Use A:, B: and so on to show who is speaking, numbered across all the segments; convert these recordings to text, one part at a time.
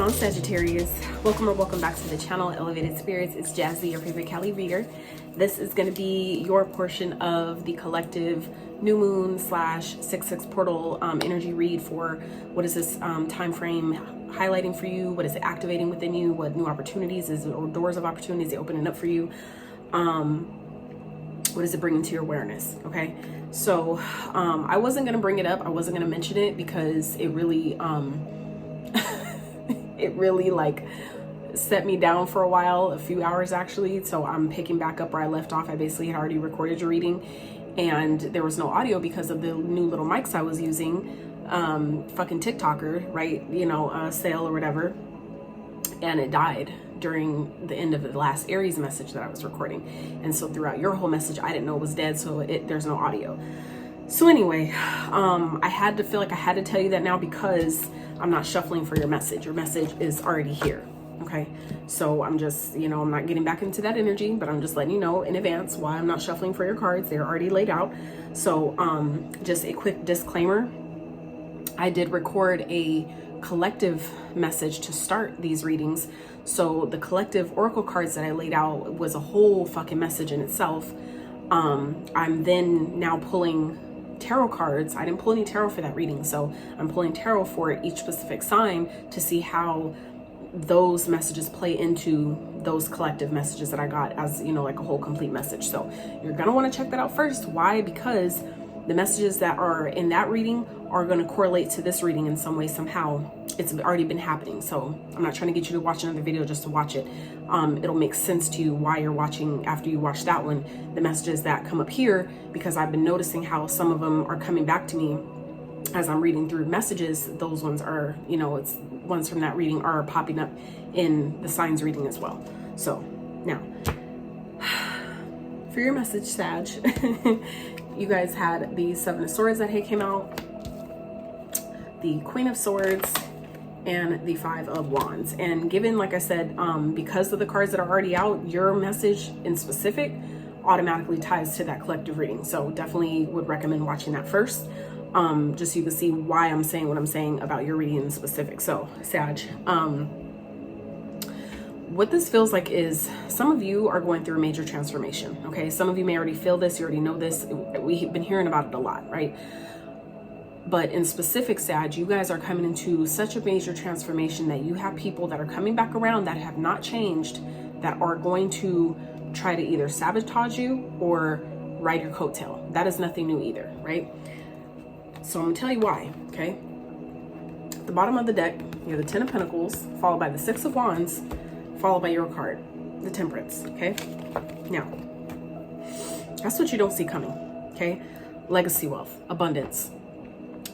A: on, Sagittarius? Welcome or welcome back to the channel, Elevated Spirits. It's Jazi, your favorite Cali reader. This is going to be your portion of the collective new moon / 6/6 portal energy read for what is this time frame highlighting for you, what is it activating within you, what new opportunities is it, or doors of opportunities are opening up for you, what is it bringing to your awareness. Okay, so I wasn't going to bring it up, I wasn't going to mention it because it really it really like set me down for a while, a few hours actually. So I'm picking back up where I left off. I basically had already recorded your reading and there was no audio because of the new little mics I was using. Fucking TikToker, right? You know, sale or whatever. And it died during the end of the last Aries message that I was recording. And so throughout your whole message, I didn't know it was dead. So there's no audio. So anyway, I had to feel like I had to tell you that now because I'm not shuffling for your message. Your message is already here. Okay. So I'm just, you know, I'm not getting back into that energy, but I'm just letting you know in advance why I'm not shuffling for your cards. They're already laid out. So, just a quick disclaimer. I did record a collective message to start these readings. So the collective oracle cards that I laid out was a whole fucking message in itself. I'm then now pulling tarot cards. I didn't pull any tarot for that reading, so I'm pulling tarot for each specific sign to see how those messages play into those collective messages that I got as, you know, like a whole complete message. So you're gonna want to check that out first. Why? Because the messages that are in that reading are going to correlate to this reading in some way, somehow. It's already been happening. So I'm not trying to get you to watch another video just to watch it. It'll make sense to you why you're watching after you watch that one, the messages that come up here, because I've been noticing how some of them are coming back to me as I'm reading through messages. Those ones are, you know, it's ones from that reading are popping up in the signs reading as well. So now for your message, Sag, you guys had the Seven of Swords that came out, the Queen of Swords, and the Five of Wands. And given, like I said, because of the cards that are already out, your message in specific automatically ties to that collective reading. So definitely would recommend watching that first, just so you can see why I'm saying what I'm saying about your reading in specific. So Sag, what this feels like is some of you are going through a major transformation. Okay, some of you may already feel this, you already know this. We've been hearing about it a lot, right? But in specific, Sag, you guys are coming into such a major transformation that you have people that are coming back around that have not changed, that are going to try to either sabotage you or ride your coattail. That is nothing new either, right? So I'm gonna tell you why, okay? At the bottom of the deck, you have the Ten of Pentacles, followed by the Six of Wands, followed by your card, the Temperance, okay? Now, that's what you don't see coming, okay? Legacy wealth, abundance,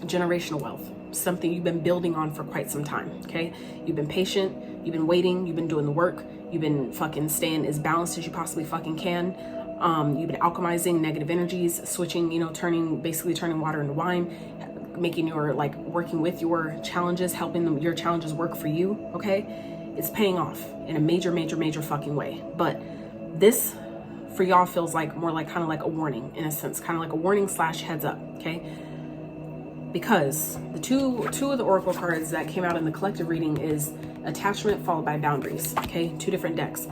A: generational wealth, something you've been building on for quite some time, okay? You've been patient, you've been waiting, you've been doing the work, you've been fucking staying as balanced as you possibly fucking can. You've been alchemizing negative energies, switching, you know, basically turning water into wine, making your, like, working with your challenges, helping your challenges work for you, okay? It's paying off in a major, major, major fucking way. But this for y'all feels like more like kind of like a warning in a sense, kind of like a warning / heads up, okay? Because the two of the oracle cards that came out in the collective reading is attachment followed by boundaries, okay? Two different decks.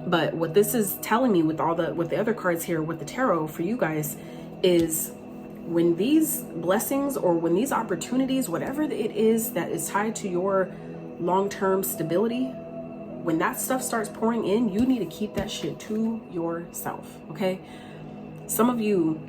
A: But what this is telling me with the other cards here with the tarot for you guys is when these blessings or when these opportunities, whatever it is that is tied to your long-term stability, when that stuff starts pouring in, you need to keep that shit to yourself, okay? Some of you,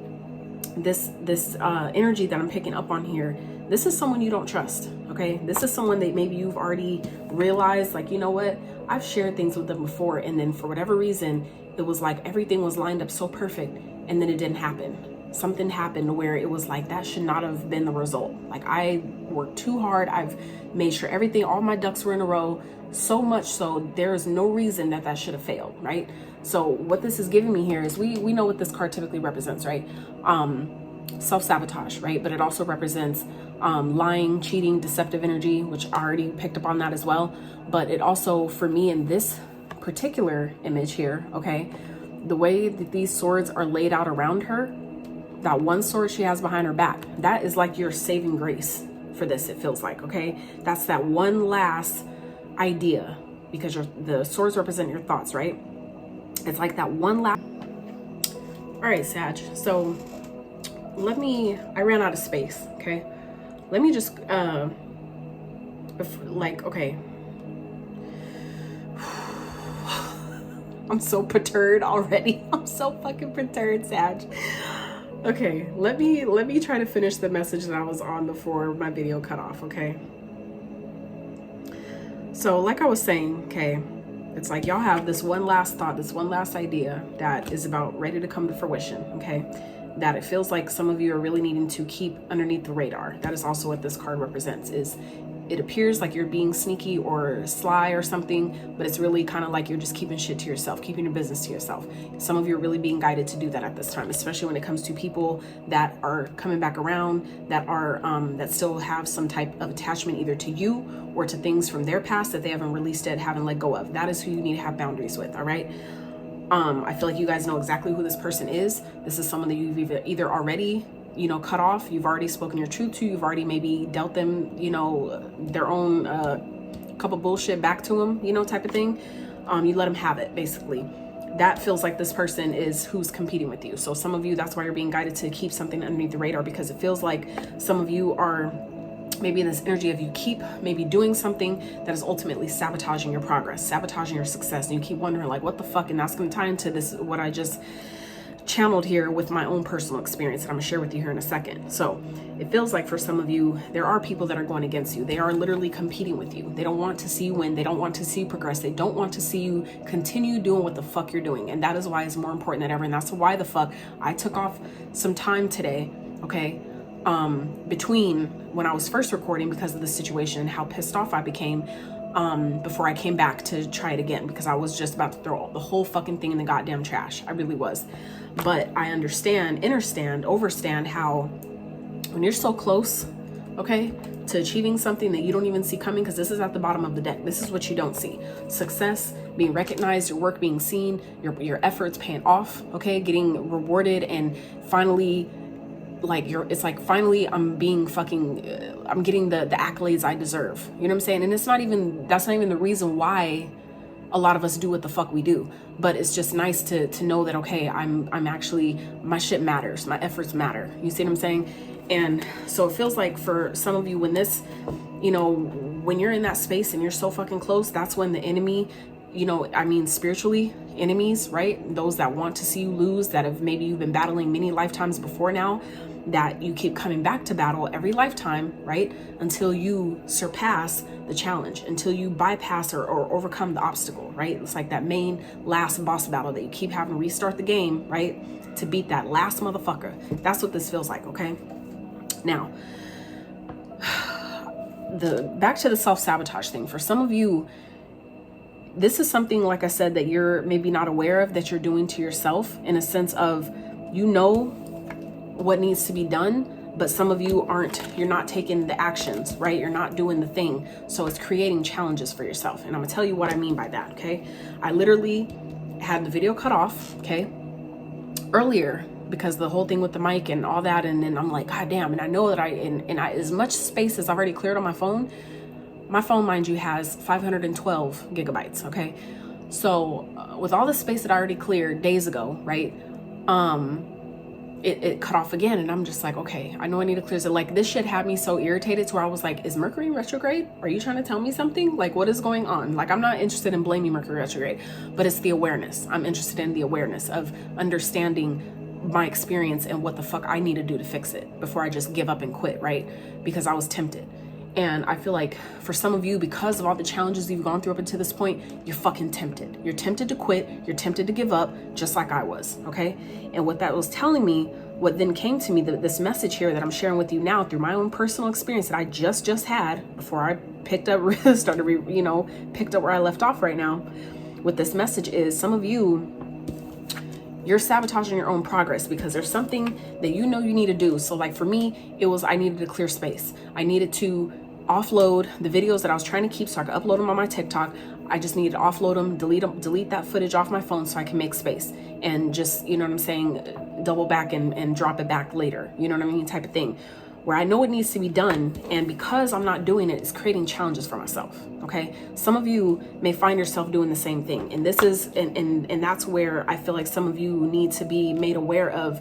A: this energy that I'm picking up on here, this is someone you don't trust, okay? This is someone that maybe you've already realized, like, you know what, I've shared things with them before, and then for whatever reason, it was like everything was lined up so perfect, and then it didn't happen. Something happened where it was like, that should not have been the result. Like, I worked too hard, I've made sure everything, all my ducks were in a row, so much so there's no reason that should have failed, right? So what this is giving me here is we know what this card typically represents, right? Self-sabotage, right? But it also represents lying, cheating, deceptive energy, which I already picked up on that as well. But it also, for me in this particular image here, okay, the way that these swords are laid out around her, that one sword she has behind her back, that is like your saving grace. for this, it feels like, okay? That's that one last idea, because the swords represent your thoughts, right? It's like that one last. All right, Sag. So I ran out of space, okay? Let me just, okay. I'm so perturbed already. I'm so fucking perturbed, Sag. Okay, let me try to finish the message that I was on before my video cut off, okay? So like I was saying, okay, it's like y'all have this one last thought, this one last idea that is about ready to come to fruition, okay? That it feels like some of you are really needing to keep underneath the radar. That is also what this card represents. Is it appears like you're being sneaky or sly or something, but it's really kind of like you're just keeping shit to yourself, keeping your business to yourself. Some of you are really being guided to do that at this time, especially when it comes to people that are coming back around, that are that still have some type of attachment either to you or to things from their past that they haven't released yet, haven't let go of. That is who you need to have boundaries with, all right? I feel like you guys know exactly who this person is. This is someone that you've either already, you know, cut off, you've already spoken your truth to, you've already maybe dealt them, you know, their own cup of bullshit back to them, you know, type of thing. You let them have it, basically. That feels like this person is who's competing with you. So some of you, that's why you're being guided to keep something underneath the radar, because it feels like some of you are maybe in this energy of you keep maybe doing something that is ultimately sabotaging your progress, sabotaging your success. And you keep wondering like, what the fuck? And that's going to tie into this, what I just channeled here with my own personal experience that I'm gonna share with you here in a second. So it feels like for some of you, there are people that are going against you. They are literally competing with you. They don't want to see you win. They don't want to see you progress. They don't want to see you continue doing what the fuck you're doing. And that is why it's more important than ever. And that's why the fuck I took off some time today, okay, between when I was first recording because of the situation and how pissed off I became, before I came back to try it again, because I was just about to throw the whole fucking thing in the goddamn trash. I really was. But I overstand how when you're so close, okay, to achieving something that you don't even see coming, because this is at the bottom of the deck. This is what you don't see. Success, being recognized, your work being seen, your efforts paying off, okay, getting rewarded, and finally, like it's like finally I'm being fucking, I'm getting the accolades I deserve. You know what I'm saying? And that's not even the reason why a lot of us do what the fuck we do. But it's just nice to know that, okay, I'm actually, my shit matters, my efforts matter. You see what I'm saying? And so it feels like for some of you, when this, you know, when you're in that space and you're so fucking close, that's when the enemy, you know, I mean, spiritually, enemies, right? Those that want to see you lose, that have maybe you've been battling many lifetimes before now, that you keep coming back to battle every lifetime, right? Until you surpass the challenge, until you bypass or overcome the obstacle, right? It's like that main last boss battle that you keep having to restart the game, right? To beat that last motherfucker. That's what this feels like, okay? Now, back to the self-sabotage thing. For some of you, this is something, like I said, that you're maybe not aware of, that you're doing to yourself, in a sense of, you know what needs to be done, but some of you you're not taking the actions, right? You're not doing the thing. So it's creating challenges for yourself. And I'm gonna tell you what I mean by that, okay? I literally had the video cut off, okay, earlier, because the whole thing with the mic and all that. And then I'm like, God damn. And I know that as much space as I've already cleared on my phone, mind you, has 512 gigabytes, okay? So with all the space that I already cleared days ago, right? It cut off again, and I'm just like, okay, I know I need to clear it. Like, this shit had me so irritated to where I was like, is Mercury retrograde? Are you trying to tell me something? Like, what is going on? Like, I'm not interested in blaming Mercury retrograde, but it's the awareness. I'm interested in the awareness of understanding my experience and what the fuck I need to do to fix it before I just give up and quit, right? Because I was tempted. And I feel like for some of you, because of all the challenges you've gone through up until this point, you're fucking tempted. You're tempted to quit. You're tempted to give up, just like I was, okay? And what that was telling me, what then came to me, this message here that I'm sharing with you now through my own personal experience that I just had before I picked up, picked up where I left off right now with this message, is some of you, you're sabotaging your own progress because there's something that you know you need to do. So like for me, it was, I needed to clear space. I needed to offload the videos that I was trying to keep so I could upload them on my TikTok. I just needed to offload them, delete that footage off my phone so I can make space and just, you know what I'm saying, double back and drop it back later, you know what I mean, type of thing. where I know it needs to be done, and because I'm not doing it, it's creating challenges for myself. Okay, some of you may find yourself doing the same thing, and this is and that's where I feel like some of you need to be made aware of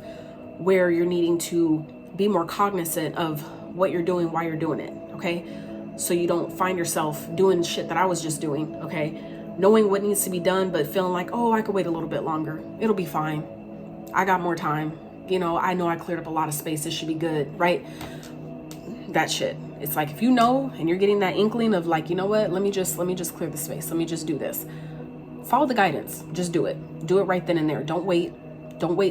A: where you're needing to be more cognizant of what you're doing, why you're doing it. Okay, so you don't find yourself doing shit that I was just doing. Okay, knowing what needs to be done, but feeling like, oh, I could wait a little bit longer, it'll be fine, I got more time, you know I cleared up a lot of space, this should be good, right? That shit. It's like, if you know and you're getting that inkling of like, you know what, let me just clear the space, let me just do this, follow the guidance, just do it right then and there. Don't wait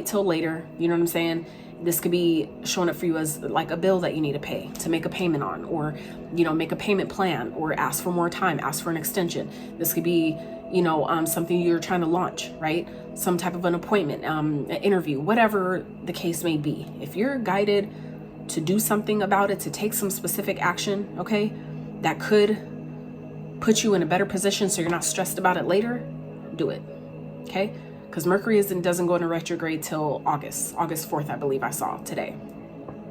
A: till later. You know what I'm saying? This could be showing up for you as like a bill that you need to pay, to make a payment on, or, you know, make a payment plan, or ask for more time, ask for an extension. This could be, you know, something you're trying to launch, right? Some type of an appointment, an interview, whatever the case may be. If you're guided to do something about it, to take some specific action, okay, that could put you in a better position so you're not stressed about it later, do it, okay? Because Mercury doesn't go into retrograde till August 4th, I believe I saw today.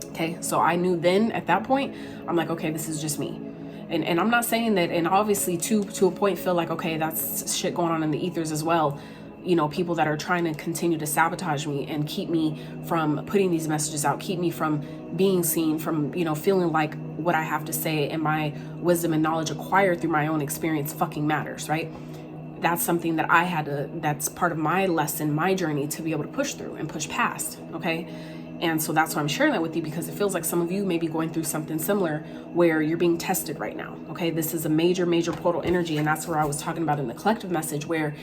A: Okay, so I knew then at that point, I'm like, okay, this is just me. And I'm not saying that, and obviously to a point feel like, okay, that's shit going on in the ethers as well. You know, people that are trying to continue to sabotage me and keep me from putting these messages out, keep me from being seen, from, you know, feeling like what I have to say and my wisdom and knowledge acquired through my own experience fucking matters, right? That's something that I had to, that's part of my lesson, my journey to be able to push through and push past, okay? And so that's why I'm sharing that with you, because it feels like some of you may be going through something similar where you're being tested right now, okay? This is a major portal energy, and that's where I was talking about in the collective message where,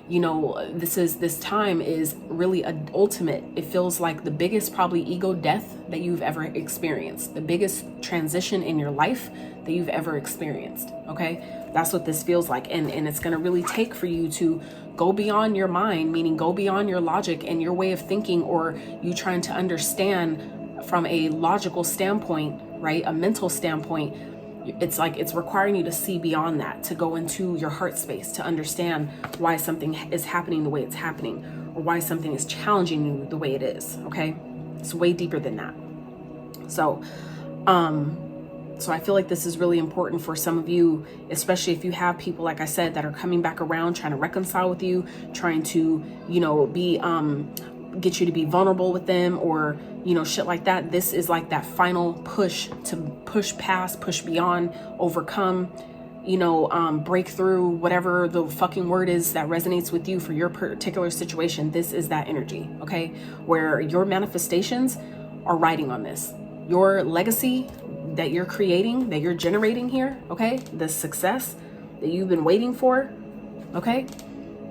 A: you know, this time is really an ultimate. It feels like the biggest probably ego death that you've ever experienced, the biggest transition in your life that you've ever experienced, okay? That's what this feels like. And it's going to really take for you to go beyond your mind, meaning go beyond your logic and your way of thinking, or you trying to understand from a logical standpoint, right? A mental standpoint. It's like it's requiring you to see beyond that, to go into your heart space, to understand why something is happening the way it's happening, or why something is challenging you the way it is, okay? It's way deeper than that. So I feel like this is really important for some of you, especially if you have people, like I said, that are coming back around, trying to reconcile with you, trying to, you know, be, get you to be vulnerable with them, or, you know, shit like that. This is like that final push to push past, push beyond, overcome, you know, break through, whatever the fucking word is that resonates with you for your particular situation. This is that energy, okay? Where your manifestations are riding on this. Your legacy that you're creating, that you're generating here, okay? The success that you've been waiting for, okay?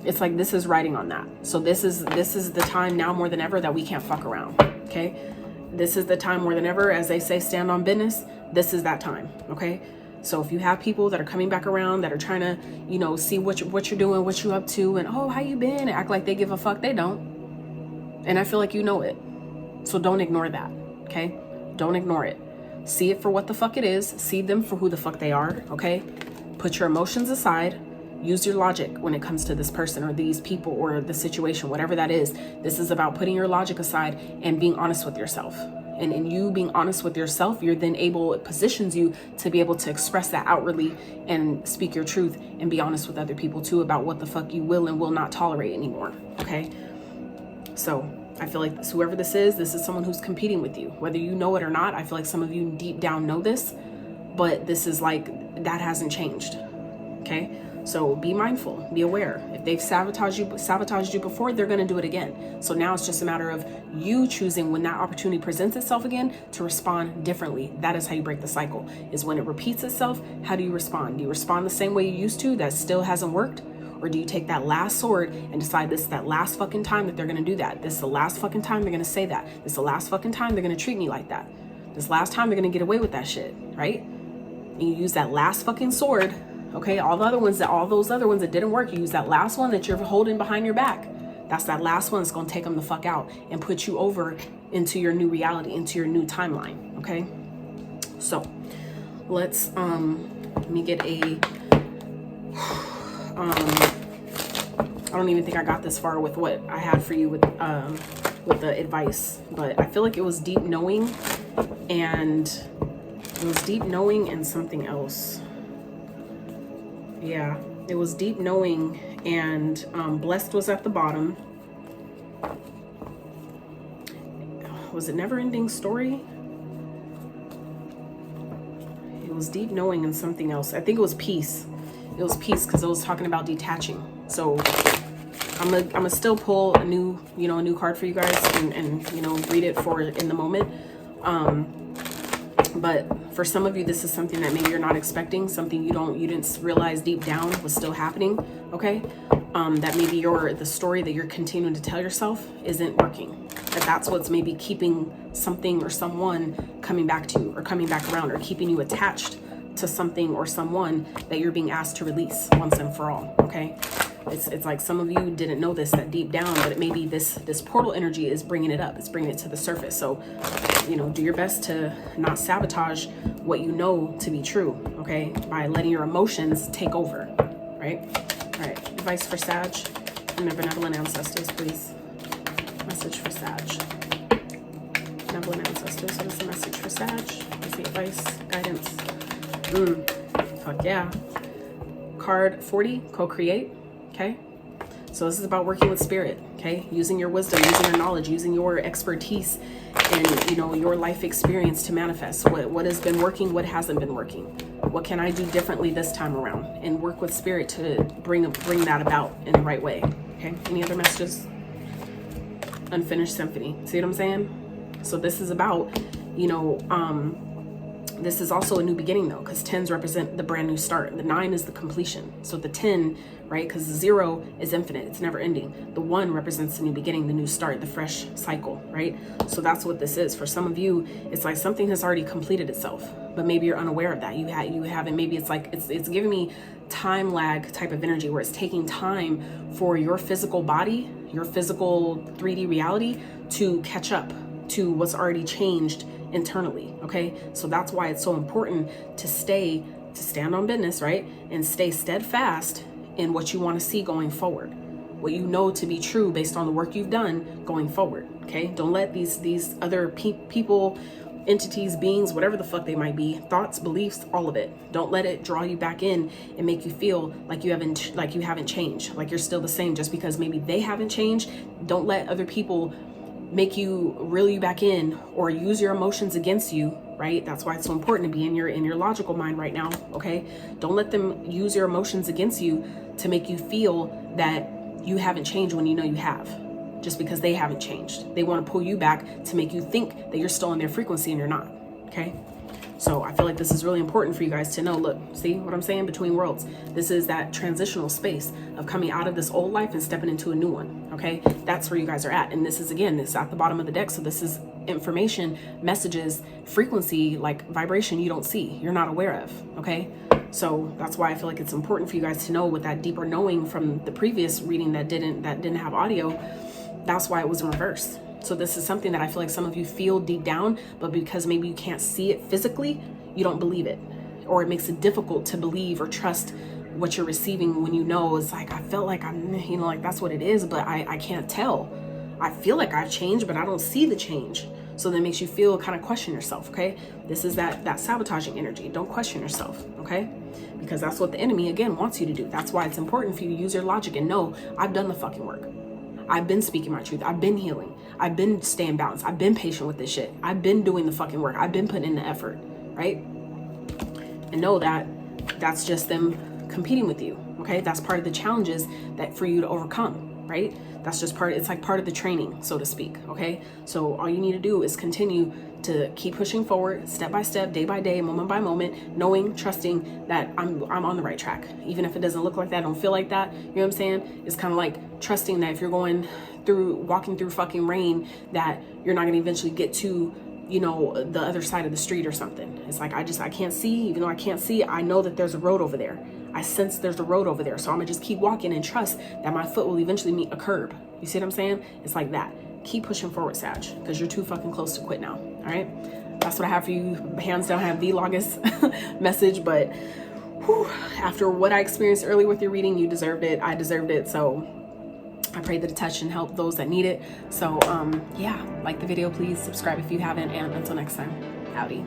A: It's like this is riding on that. So this is the time now more than ever that we can't fuck around, okay? This is the time more than ever, as they say, stand on business. This is that time, okay? So if you have people that are coming back around, that are trying to, you know, see what you're doing, what you're up to, and oh, how you been, and act like they give a fuck, they don't. And I feel like you know it. So don't ignore that, okay? Don't ignore it. See it for what the fuck it is. See them for who the fuck they are, okay? Put your emotions aside. Use your logic when it comes to this person or these people or the situation, whatever that is. This is about putting your logic aside and being honest with yourself. And in you being honest with yourself, you're then able, it positions you to be able to express that outwardly and speak your truth and be honest with other people too about what the fuck you will and will not tolerate anymore, okay? So I feel like whoever this is someone who's competing with you, whether you know it or not. I feel like some of you deep down know this, but this is like, that hasn't changed, okay? So be mindful, be aware. If they've sabotaged you before, they're gonna do it again. So now it's just a matter of you choosing when that opportunity presents itself again to respond differently. That is how you break the cycle, is when it repeats itself, how do you respond? Do you respond the same way you used to that still hasn't worked? Or do you take that last sword and decide this is that last fucking time that they're gonna do that? This is the last fucking time they're gonna say that. This is the last fucking time they're gonna treat me like that. This last time they're gonna get away with that shit, right? And you use that last fucking sword, okay? All those other ones that didn't work, you use that last one that you're holding behind your back. That's that last one that's gonna take them the fuck out and put you over into your new reality, into your new timeline, okay? So let's, let me get a, I don't even think I got this far with what I had for you with the advice, but I feel like it was deep knowing And it was deep knowing and something else. Yeah, it was deep knowing, and blessed was at the bottom. Was it never ending story? It was deep knowing and something else. I think it was peace. It was peace, because it was talking about detaching. So I'm gonna still pull a new, a new card for you guys, and read it for in the moment. But for some of you, this is something that maybe you're not expecting, something you didn't realize deep down was still happening. Okay, that maybe the story that you're continuing to tell yourself isn't working. That's what's maybe keeping something or someone coming back to you, or coming back around, or keeping you attached to something or someone that you're being asked to release once and for all. Okay, it's like some of you didn't know this that deep down, but it maybe this portal energy is bringing it up. It's bringing it to the surface. So do your best to not sabotage what you know to be true, okay, by letting your emotions take over. Right? All right, advice for Sag and their benevolent ancestors, please. Message for Sag. Benevolent ancestors, what is the message for Sag? What's the advice, guidance? Fuck yeah. Card 40, co-create. Okay, so this is about working with spirit. Okay, using your wisdom, using your knowledge, using your expertise, and your life experience to manifest what has been working, what hasn't been working. What can I do differently this time around? And work with spirit to bring that about in the right way. Okay, any other messages? Unfinished symphony. See what I'm saying? So this is about, this is also a new beginning though, because 10s represent the brand new start. The 9 is the completion. So the 10, right? Because 0 is infinite. It's never ending. The 1 represents the new beginning, the new start, the fresh cycle, right? So that's what this is. For some of you, it's like something has already completed itself, but maybe you're unaware of that. You haven't, maybe it's like, it's giving me time lag type of energy, where it's taking time for your physical body, your physical 3D reality to catch up to what's already changed internally. Okay, so that's why it's so important to stand on business, right, and stay steadfast in what you want to see going forward, what you know to be true based on the work you've done going forward. Okay, don't let these other people, entities, beings, whatever the fuck they might be, thoughts, beliefs, all of it, don't let it draw you back in and make you feel like you haven't changed, like you're still the same just because maybe they haven't changed. Don't let other people make you reel you back in or use your emotions against you, right? That's why it's so important to be in your logical mind right now. Okay, don't let them use your emotions against you to make you feel that you haven't changed when you know you have, just because they haven't changed. They want to pull you back to make you think that you're still in their frequency and you're not. Okay, so I feel like this is really important for you guys to know. Look, see what I'm saying? Between worlds, this is that transitional space of coming out of this old life and stepping into a new one. Okay, that's where you guys are at. And this is, again, this is at the bottom of the deck. So this is information, messages, frequency, like vibration you don't see, you're not aware of. Okay, so that's why I feel like it's important for you guys to know, with that deeper knowing from the previous reading that didn't have audio. That's why it was in reverse. So this is something that I feel like some of you feel deep down, but because maybe you can't see it physically, you don't believe it, or it makes it difficult to believe or trust what you're receiving when it's like, I felt like I'm, like that's what it is, but I can't tell. I feel like I've changed, but I don't see the change. So that makes you feel, kind of question yourself. Okay, this is that sabotaging energy. Don't question yourself. Okay, because that's what the enemy, again, wants you to do. That's why it's important for you to use your logic and know, I've done the fucking work. I've been speaking my truth. I've been healing. I've been staying balanced. I've been patient with this shit. I've been doing the fucking work. I've been putting in the effort, right? And know that that's just them competing with you, okay? That's part of the challenges that for you to overcome, right? That's just it's like part of the training, so to speak, okay? So all you need to do is continue to keep pushing forward, step by step, day by day, moment by moment, knowing, trusting that I'm on the right track. Even if it doesn't look like that, don't feel like that, you know what I'm saying? It's kind of like trusting that if you're walking through fucking rain, that you're not gonna eventually get to, the other side of the street or something. It's like, I can't see, even though I can't see, I know that there's a road over there. I sense there's a road over there. So I'm gonna just keep walking and trust that my foot will eventually meet a curb. You see what I'm saying? It's like that. Keep pushing forward, Sag, because you're too fucking close to quit now. All right, that's what I have for you. Hands down, I have the longest message, but whew, after what I experienced earlier with your reading, you deserved it. I deserved it. So I pray that it touched and helped those that need it. So yeah, like the video, please subscribe if you haven't, and until next time, howdy.